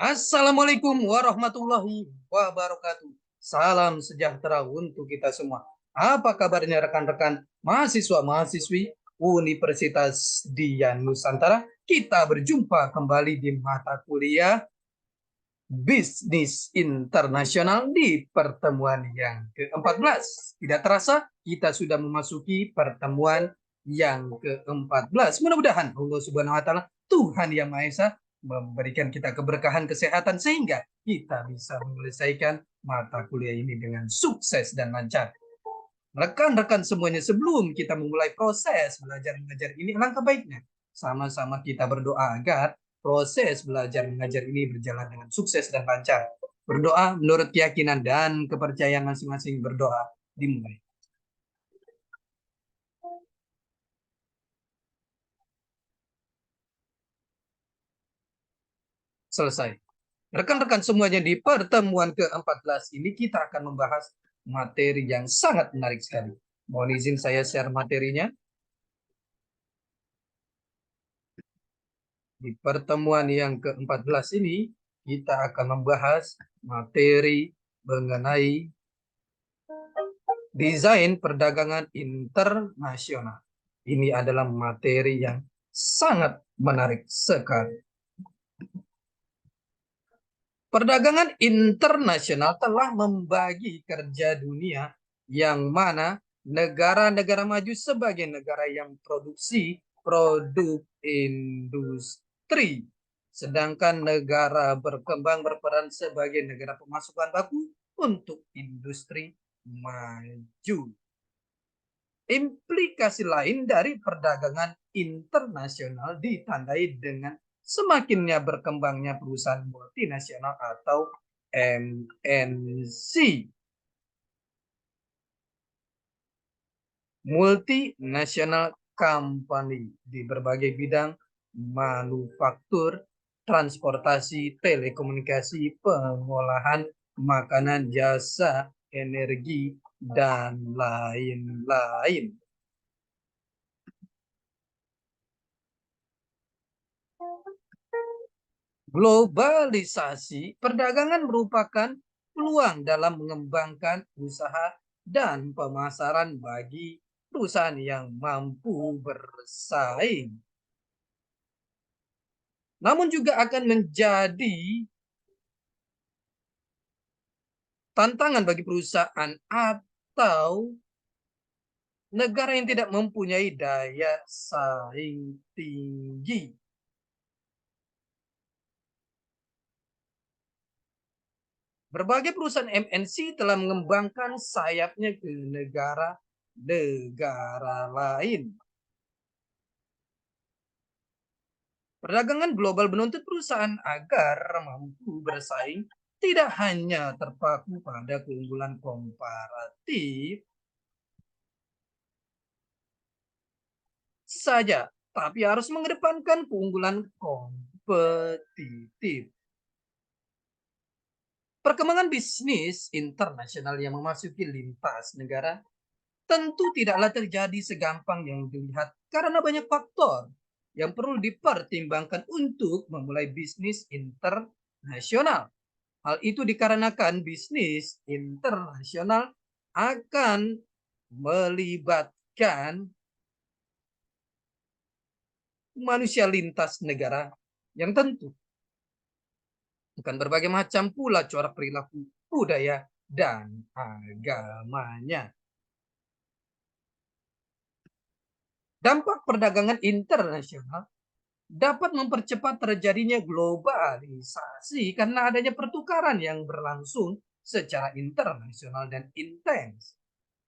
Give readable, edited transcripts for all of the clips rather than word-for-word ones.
Assalamualaikum warahmatullahi wabarakatuh. Salam sejahtera untuk kita semua. Apa kabarnya rekan-rekan mahasiswa-mahasiswi Universitas Dian Nusantara? Kita berjumpa kembali di mata kuliah Bisnis Internasional di pertemuan yang ke-14. Tidak terasa kita sudah memasuki pertemuan yang ke-14. Mudah-mudahan Allah Subhanahu wa taala, Tuhan Yang Maha Esa, memberikan kita keberkahan kesehatan sehingga kita bisa menyelesaikan mata kuliah ini dengan sukses dan lancar. Rekan-rekan semuanya, sebelum kita memulai proses belajar mengajar ini, alangkah baiknya sama-sama kita berdoa agar proses belajar mengajar ini berjalan dengan sukses dan lancar. Berdoa menurut keyakinan dan kepercayaan masing-masing. Berdoa dimulai. Selesai. Rekan-rekan semuanya, di pertemuan ke-14 ini kita akan membahas materi yang sangat menarik sekali. Mohon izin saya share materinya. Di pertemuan yang ke-14 ini, kita akan membahas materi mengenai desain perdagangan internasional. Ini adalah materi yang sangat menarik sekali. Perdagangan internasional telah membagi kerja dunia yang mana negara-negara maju sebagai negara yang produksi produk industri, sedangkan negara berkembang berperan sebagai negara pemasukan baku untuk industri maju. Implikasi lain dari perdagangan internasional ditandai dengan semakinnya berkembangnya perusahaan multinasional atau MNC. Multinational company di berbagai bidang manufaktur, transportasi, telekomunikasi, pengolahan makanan, jasa, energi, dan lain-lain. Globalisasi perdagangan merupakan peluang dalam mengembangkan usaha dan pemasaran bagi perusahaan yang mampu bersaing. Namun juga akan menjadi tantangan bagi perusahaan atau negara yang tidak mempunyai daya saing tinggi. Berbagai perusahaan MNC telah mengembangkan sayapnya ke negara-negara lain. Perdagangan global menuntut perusahaan agar mampu bersaing tidak hanya terpaku pada keunggulan komparatif saja, tapi harus mengedepankan keunggulan kompetitif. Perkembangan bisnis internasional yang memasuki lintas negara tentu tidaklah terjadi segampang yang dilihat karena banyak faktor yang perlu dipertimbangkan untuk memulai bisnis internasional. Hal itu dikarenakan bisnis internasional akan melibatkan manusia lintas negara yang tentu bukan berbagai macam pula corak perilaku, budaya, dan agamanya. Dampak perdagangan internasional dapat mempercepat terjadinya globalisasi karena adanya pertukaran yang berlangsung secara internasional dan intens.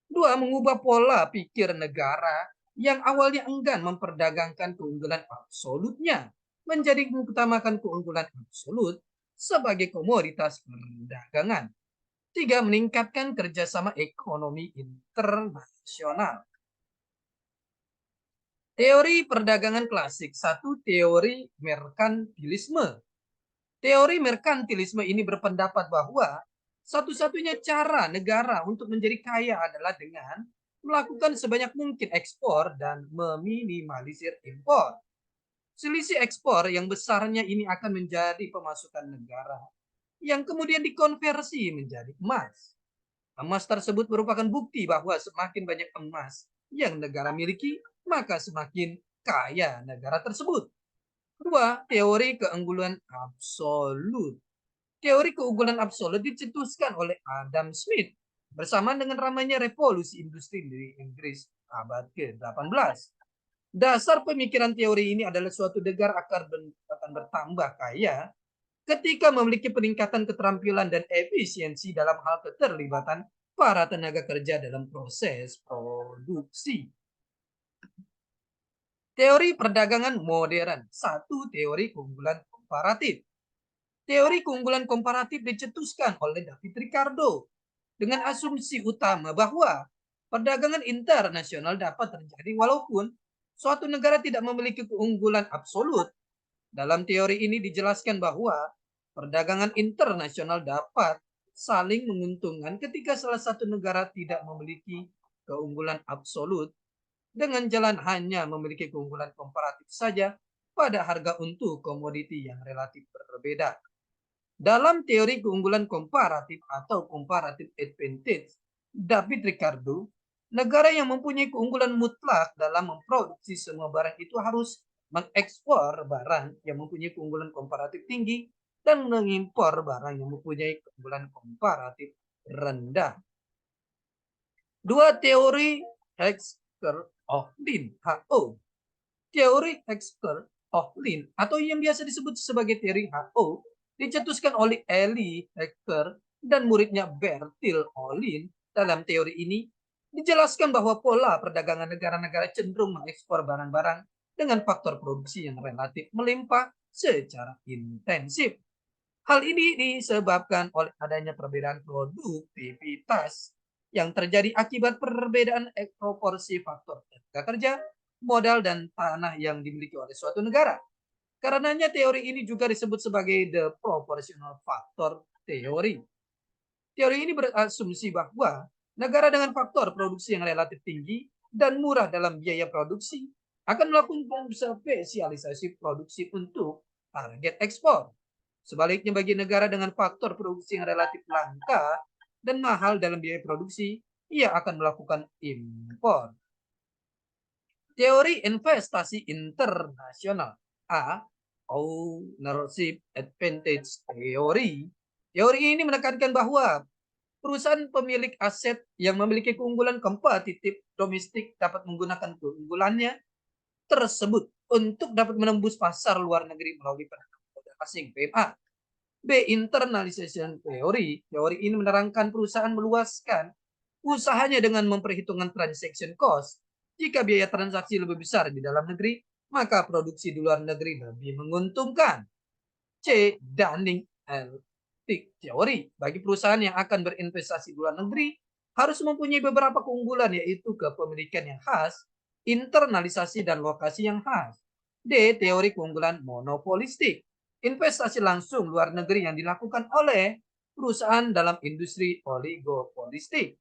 Dua, mengubah pola pikir negara yang awalnya enggan memperdagangkan keunggulan absolutnya menjadi mengutamakan keunggulan absolut sebagai komoditas perdagangan. Tiga, meningkatkan kerjasama ekonomi internasional. Teori perdagangan klasik. Satu, teori merkantilisme. Teori merkantilisme ini berpendapat bahwa satu-satunya cara negara untuk menjadi kaya adalah dengan melakukan sebanyak mungkin ekspor dan meminimalisir impor. Selisih ekspor yang besarnya ini akan menjadi pemasukan negara yang kemudian dikonversi menjadi emas. Emas tersebut merupakan bukti bahwa semakin banyak emas yang negara miliki, maka semakin kaya negara tersebut. Dua, teori keunggulan absolut. Teori keunggulan absolut dicetuskan oleh Adam Smith bersama dengan ramainya revolusi industri di Inggris abad ke-18. Dasar pemikiran teori ini adalah suatu negara akan bertambah kaya ketika memiliki peningkatan keterampilan dan efisiensi dalam hal keterlibatan para tenaga kerja dalam proses produksi. Teori perdagangan modern. Satu, teori keunggulan komparatif. Teori keunggulan komparatif dicetuskan oleh David Ricardo dengan asumsi utama bahwa perdagangan internasional dapat terjadi walaupun suatu negara tidak memiliki keunggulan absolut. Dalam teori ini dijelaskan bahwa perdagangan internasional dapat saling menguntungkan ketika salah satu negara tidak memiliki keunggulan absolut dengan jalan hanya memiliki keunggulan komparatif saja pada harga untuk komoditi yang relatif berbeda. Dalam teori keunggulan komparatif atau comparative advantage, David Ricardo, negara yang mempunyai keunggulan mutlak dalam memproduksi semua barang itu harus mengekspor barang yang mempunyai keunggulan komparatif tinggi dan mengimpor barang yang mempunyai keunggulan komparatif rendah. Dua, teori Heckscher-Ohlin (HO). Teori Heckscher-Ohlin atau yang biasa disebut sebagai teori HO dicetuskan oleh Elie Heckscher dan muridnya Bertil Ohlin. Dalam teori ini dijelaskan bahwa pola perdagangan negara-negara cenderung mengekspor barang-barang dengan faktor produksi yang relatif melimpah secara intensif. Hal ini disebabkan oleh adanya perbedaan produktivitas yang terjadi akibat perbedaan proporsi faktor tenaga kerja, modal, dan tanah yang dimiliki oleh suatu negara. Karenanya teori ini juga disebut sebagai the proportional factor theory. Teori ini berasumsi bahwa negara dengan faktor produksi yang relatif tinggi dan murah dalam biaya produksi akan melakukan spesialisasi produksi untuk target ekspor. Sebaliknya bagi negara dengan faktor produksi yang relatif langka dan mahal dalam biaya produksi, ia akan melakukan impor. Teori investasi internasional A. Ownership Advantage Theory. Teori ini menekankan bahwa perusahaan pemilik aset yang memiliki keunggulan kompetitif domestik dapat menggunakan keunggulannya tersebut untuk dapat menembus pasar luar negeri melalui penanaman modal asing (PMA). B. Internalization Theory. Teori ini menerangkan perusahaan meluaskan usahanya dengan memperhitungkan transaction cost. Jika biaya transaksi lebih besar di dalam negeri, maka produksi di luar negeri lebih menguntungkan. C. Dunning-Eltic Theory. Bagi perusahaan yang akan berinvestasi di luar negeri, harus mempunyai beberapa keunggulan, yaitu kepemilikan yang khas, internalisasi, dan lokasi yang khas. D. Teori keunggulan monopolistik. Investasi langsung luar negeri yang dilakukan oleh perusahaan dalam industri oligopolistik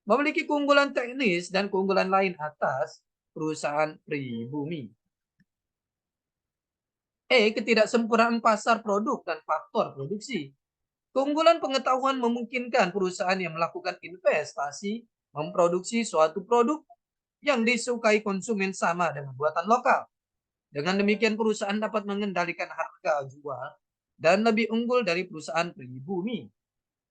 memiliki keunggulan teknis dan keunggulan lain atas perusahaan pribumi. Ketidaksempurnaan pasar produk dan faktor produksi. Keunggulan pengetahuan memungkinkan perusahaan yang melakukan investasi memproduksi suatu produk yang disukai konsumen sama dengan buatan lokal. Dengan demikian perusahaan dapat mengendalikan harga jual dan lebih unggul dari perusahaan pribumi.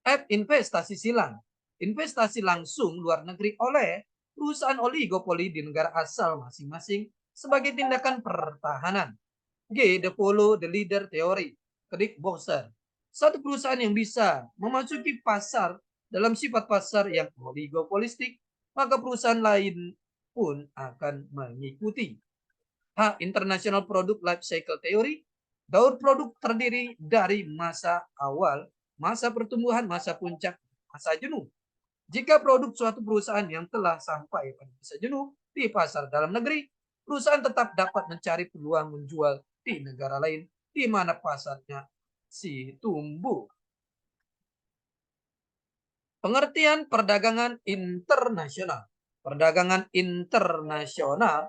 F. Investasi silang. Investasi langsung luar negeri oleh perusahaan oligopoli di negara asal masing-masing sebagai tindakan pertahanan. G. The follow the leader theory. Craig Bosser. Satu perusahaan yang bisa memasuki pasar dalam sifat pasar yang oligopolistik, maka perusahaan lain pun akan mengikuti. H. International Product Life Cycle Theory. Daur produk terdiri dari masa awal, masa pertumbuhan, masa puncak, masa jenuh. Jika produk suatu perusahaan yang telah sampai pada masa jenuh di pasar dalam negeri, perusahaan tetap dapat mencari peluang menjual di negara lain di mana pasarnya si tumbuh. Pengertian perdagangan internasional. Perdagangan internasional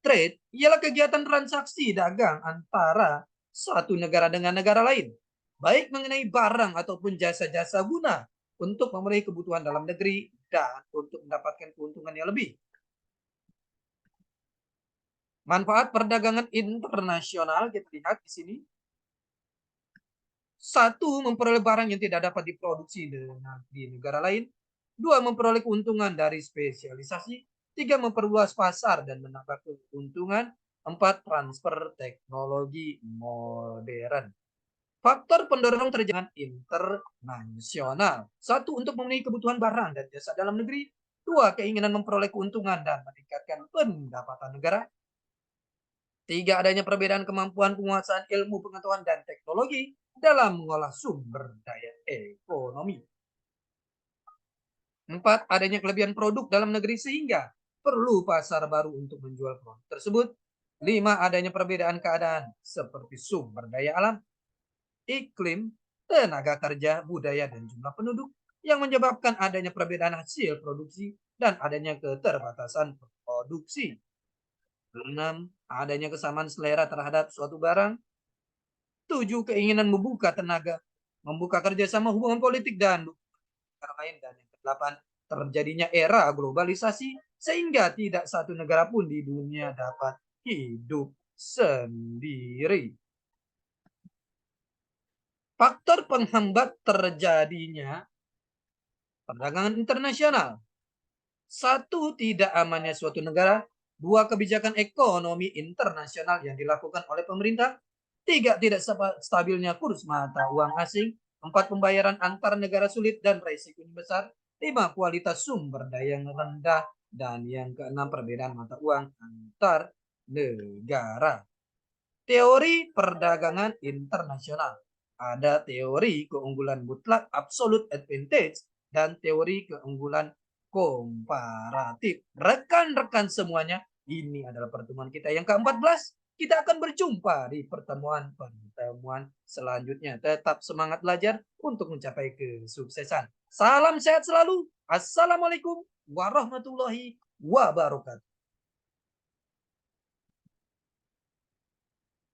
Trade ialah kegiatan transaksi dagang antara suatu negara dengan negara lain, baik mengenai barang ataupun jasa-jasa guna untuk memenuhi kebutuhan dalam negeri dan untuk mendapatkan keuntungan yang lebih. Manfaat perdagangan internasional kita lihat di sini. Satu, memperoleh barang yang tidak dapat diproduksi di negara lain. Dua, memperoleh keuntungan dari spesialisasi. Tiga, memperluas pasar dan menambah keuntungan. Empat, transfer teknologi modern. Faktor pendorong terjangan internasional. Satu, untuk memenuhi kebutuhan barang dan jasa dalam negeri. Dua, keinginan memperoleh keuntungan dan meningkatkan pendapatan negara. Tiga, adanya perbedaan kemampuan penguasaan ilmu pengetahuan dan teknologi dalam mengolah sumber daya ekonomi. Empat, adanya kelebihan produk dalam negeri sehingga perlu pasar baru untuk menjual produk tersebut. Lima, adanya perbedaan keadaan seperti sumber daya alam, iklim, tenaga kerja, budaya, dan jumlah penduduk yang menyebabkan adanya perbedaan hasil produksi dan adanya keterbatasan produksi. 6. Adanya kesamaan selera terhadap suatu barang. 7. Keinginan membuka kerjasama hubungan politik dan negara lain. Dan yang ke-8, terjadinya era globalisasi sehingga tidak satu negara pun di dunia dapat hidup sendiri. Faktor penghambat terjadinya perdagangan internasional. Satu, tidak amannya suatu negara. Dua, kebijakan ekonomi internasional yang dilakukan oleh pemerintah. Tiga, tidak stabilnya kurs mata uang asing. Empat, pembayaran antar negara sulit dan resikonya besar. Lima, kualitas sumber daya yang rendah. Dan yang keenam, perbedaan mata uang antar negara. Teori perdagangan internasional. Ada teori keunggulan mutlak absolute advantage dan teori keunggulan komparatif. Rekan-rekan semuanya, ini adalah pertemuan kita yang ke-14. Kita akan berjumpa di pertemuan selanjutnya. Tetap semangat belajar untuk mencapai kesuksesan. Salam sehat selalu. Assalamualaikum warahmatullahi wabarakatuh.